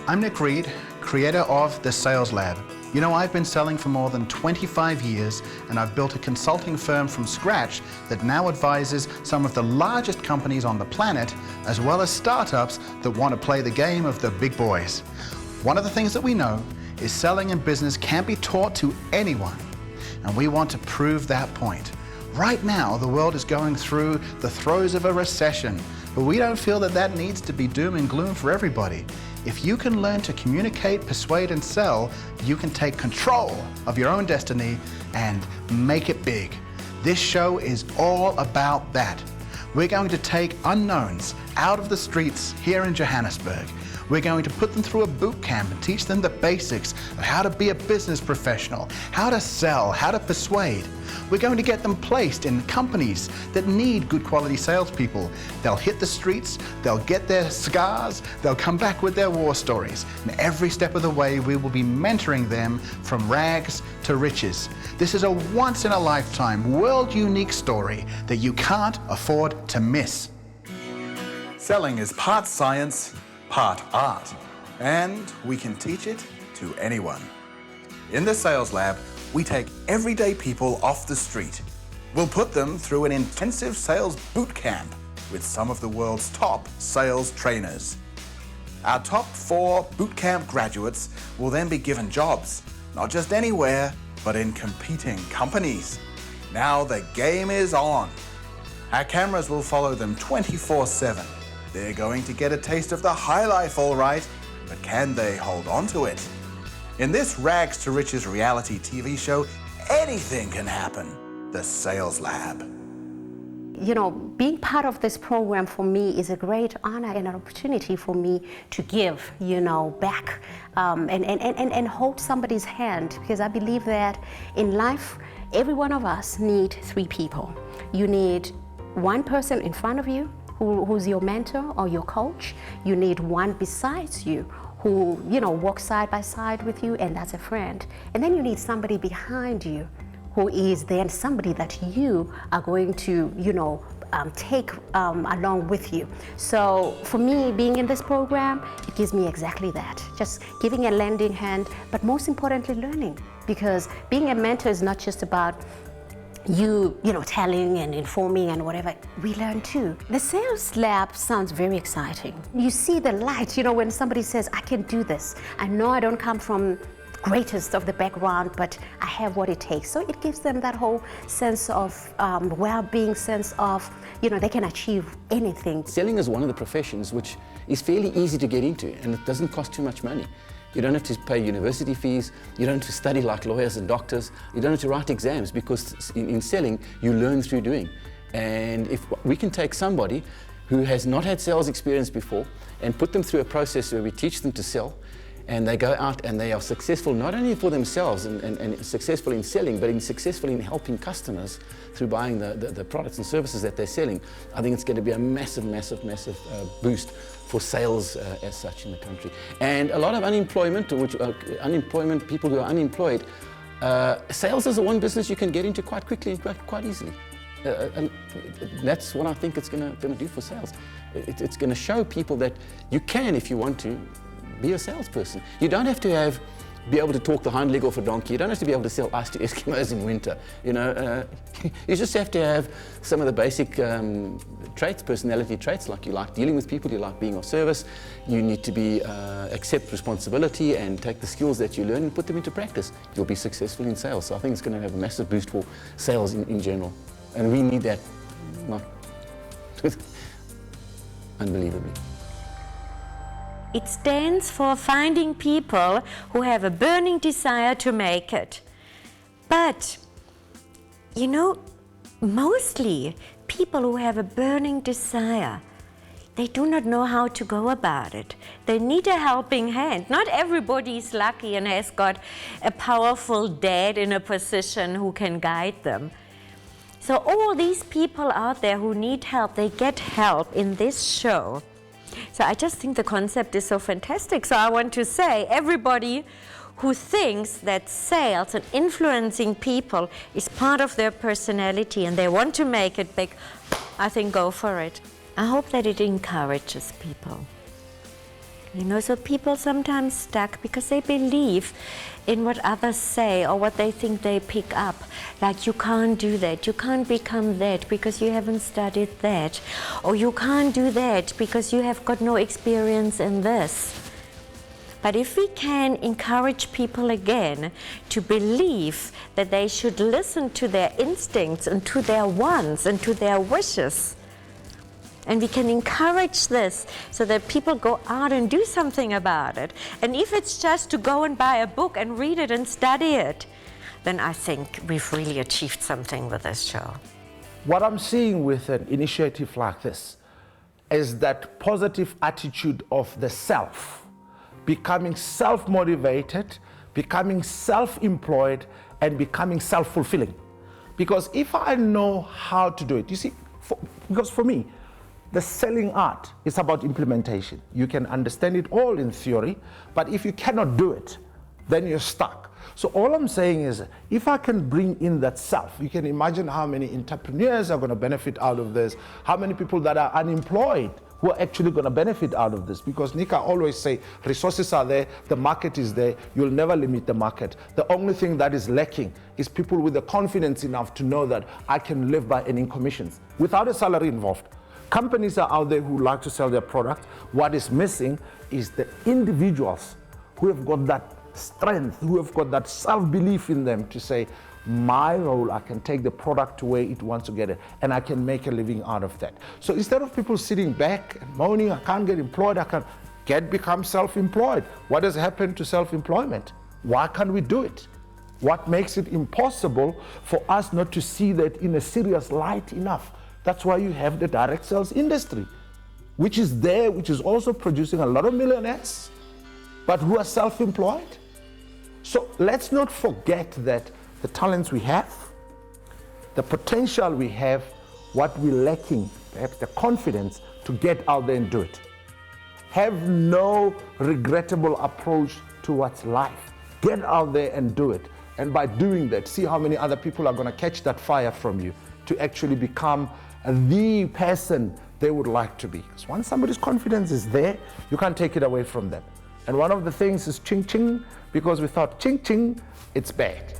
I'm Nick Reed, creator of the SalesLab. You know, I've been selling for more than 25 years, and I've built a consulting firm from scratch that now advises some of the largest companies on the planet, as well as startups that want to play the game of the big boys. One of the things that we know is selling and business can't be taught to anyone, and we want to prove that point. Right now, the world is going through the throes of a recession, but we don't feel that that needs to be doom and gloom for everybody. If you can learn to communicate, persuade, and sell, you can take control of your own destiny and make it big. This show is all about that. We're going to take unknowns out of the streets here in Johannesburg. We're going to put them through a boot camp and teach them the basics of how to be a business professional, how to sell, how to persuade. We're going to get them placed in companies that need good quality salespeople. They'll hit the streets, they'll get their cigars, they'll come back with their war stories. And every step of the way, we will be mentoring them from rags to riches. This is a once-in-a-lifetime, world-unique story that you can't afford to miss. Selling is part science, part art, and we can teach it to anyone. In the Sales Lab, we take everyday people off the street. We'll put them through an intensive sales boot camp with some of the world's top sales trainers. Our top 4 boot camp graduates will then be given jobs, not just anywhere, but in competing companies. Now the game is on. Our cameras will follow them 24/7. They're going to get a taste of the high life, all right, but can they hold on to it? In this rags to riches reality TV show, anything can happen. The Sales Lab. You know, being part of this program for me is a great honor and an opportunity for me to give, back and hold somebody's hand, because I believe that in life, every one of us need 3 people. You need one person in front of you who's your mentor or your coach. You need one besides you who, walks side by side with you, and that's a friend. And then you need somebody behind you who is then somebody that you are going to, take along with you. So for me, being in this program, it gives me exactly that. Just giving a lending hand, but most importantly, learning. Because being a mentor is not just about you telling and informing and whatever. We learn too. The Sales Lab sounds very exciting. You see the light, when somebody says, I can do this. I know I don't come from greatest of the background, but I have what it takes. So it gives them that whole sense of well-being, sense of, they can achieve anything. Selling is one of the professions which is fairly easy to get into, and it doesn't cost too much money. You don't have to pay university fees, you don't have to study like lawyers and doctors, you don't have to write exams, because in selling, you learn through doing. And if we can take somebody who has not had sales experience before and put them through a process where we teach them to sell, and they go out and they are successful not only for themselves and successful in selling, but successful in helping customers through buying the products and services that they're selling, I think it's going to be a massive, massive, massive boost for sales as such in the country. And a lot of unemployment, people who are unemployed, sales is the one business you can get into quite quickly, quite easily. And that's what I think it's going to do for sales. It's going to show people that you can, if you want to, be a salesperson. You don't have to be able to talk the hind leg off a donkey. You don't have to be able to sell ice to Eskimos in winter. You just have to have some of the basic traits, personality traits, like you like dealing with people, you like being of service. You need to accept responsibility and take the skills that you learn and put them into practice. You'll be successful in sales. So I think it's going to have a massive boost for sales in general. And we need that, unbelievably. It stands for finding people who have a burning desire to make it. But, mostly people who have a burning desire, they do not know how to go about it. They need a helping hand. Not everybody is lucky and has got a powerful dad in a position who can guide them. So all these people out there who need help, they get help in this show. So I just think the concept is so fantastic. So I want to say, everybody who thinks that sales and influencing people is part of their personality and they want to make it big, I think go for it. I hope that it encourages people. You know, so people sometimes stuck because they believe in what others say or what they think they pick up. Like, you can't do that, you can't become that because you haven't studied that. Or you can't do that because you have got no experience in this. But if we can encourage people again to believe that they should listen to their instincts and to their wants and to their wishes, and we can encourage this so that people go out and do something about it. And if it's just to go and buy a book and read it and study it, then I think we've really achieved something with this show. What I'm seeing with an initiative like this is that positive attitude of the self, becoming self-motivated, becoming self-employed, and becoming self-fulfilling. Because if I know how to do it, you see, because for me, the selling art is about implementation. You can understand it all in theory, but if you cannot do it, then you're stuck. So all I'm saying is, if I can bring in that self, you can imagine how many entrepreneurs are going to benefit out of this, how many people that are unemployed who are actually going to benefit out of this. Because Nick, I always say, resources are there, the market is there, you'll never limit the market. The only thing that is lacking is people with the confidence enough to know that I can live by earning commissions without a salary involved. Companies are out there who like to sell their product. What is missing is the individuals who have got that strength, who have got that self-belief in them to say, my role, I can take the product to where it wants to get it, and I can make a living out of that. So instead of people sitting back and moaning, I can't get employed, I can become self-employed. What has happened to self-employment? Why can't we do it? What makes it impossible for us not to see that in a serious light enough? That's why you have the direct sales industry, which is there, which is also producing a lot of millionaires, but who are self-employed. So let's not forget that the talents we have, the potential we have, what we're lacking, perhaps the confidence to get out there and do it. Have no regrettable approach towards life. Get out there and do it. And by doing that, see how many other people are going to catch that fire from you to actually become the person they would like to be. Because once somebody's confidence is there, you can't take it away from them. And one of the things is ching ching, because we thought ching ching, it's bad.